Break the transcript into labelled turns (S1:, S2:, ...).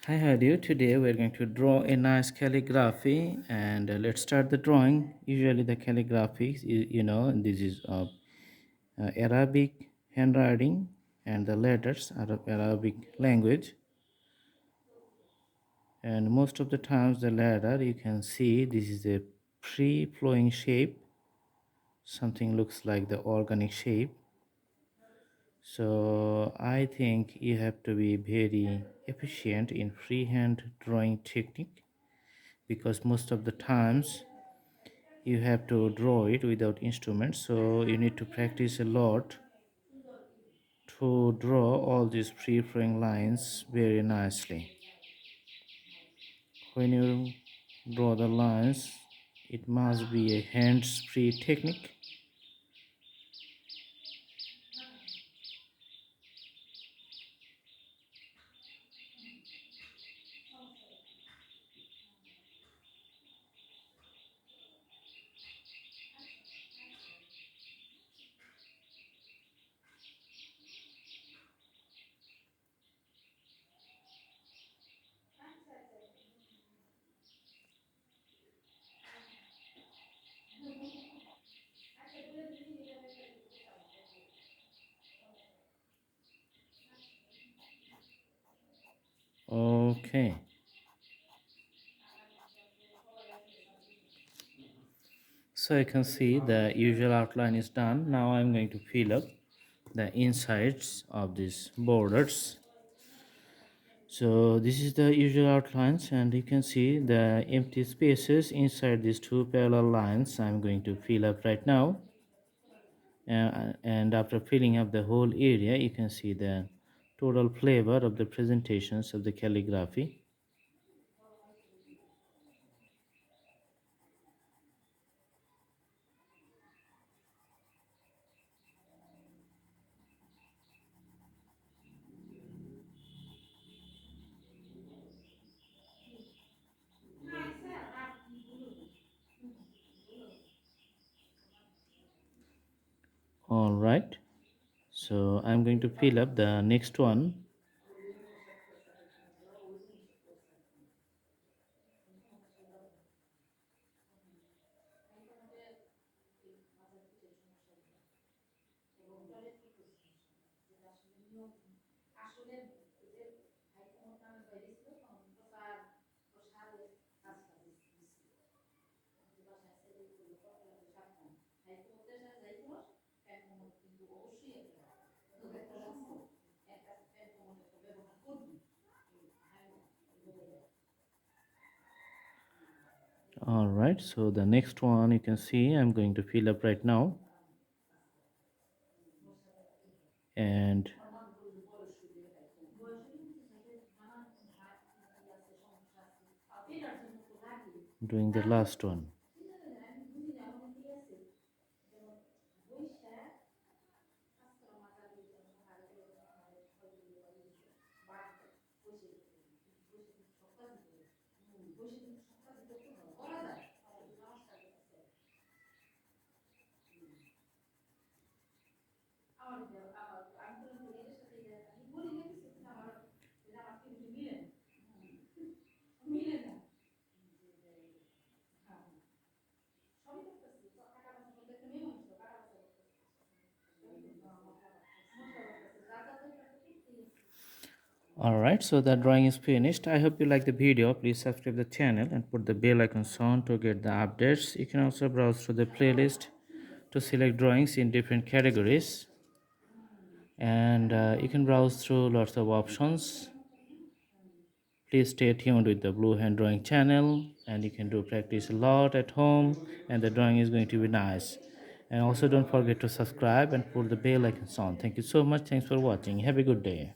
S1: Hi, how are you? Today we're going to draw a nice calligraphy, and let's start the drawing. Usually, the calligraphy, this is Arabic handwriting, and the letters are of Arabic language. And most of the times, the letter you can see this is a free flowing shape, something looks like the organic shape. So, I think you have to be very efficient in freehand drawing technique because most of the times you have to draw it without instruments, so you need to practice a lot to draw all these free flowing lines very nicely. When you draw the lines, it must be a hands free technique. Okay, so you can see the usual outline is done. Now I'm going to fill up the insides of these borders. So this is the usual outlines, and you can see the empty spaces inside these two parallel lines I'm going to fill up right now. And after filling up the whole area, you can see the total flavor of the presentations of the calligraphy. All right, so I'm going to fill up the next one. All right, so the next one you can see I'm going to fill up right now, and doing the last one. Alright, so the drawing is finished. I hope you like the video. Please subscribe the channel and put the bell icon on to get the updates. You can also browse through the playlist to select drawings in different categories, and you can browse through lots of options. Please stay tuned with the Blue Hand Drawing channel, and you can do practice a lot at home, and the drawing is going to be nice. And also don't forget to subscribe and put the bell icon on. Thank you so much. Thanks for watching. Have a good day.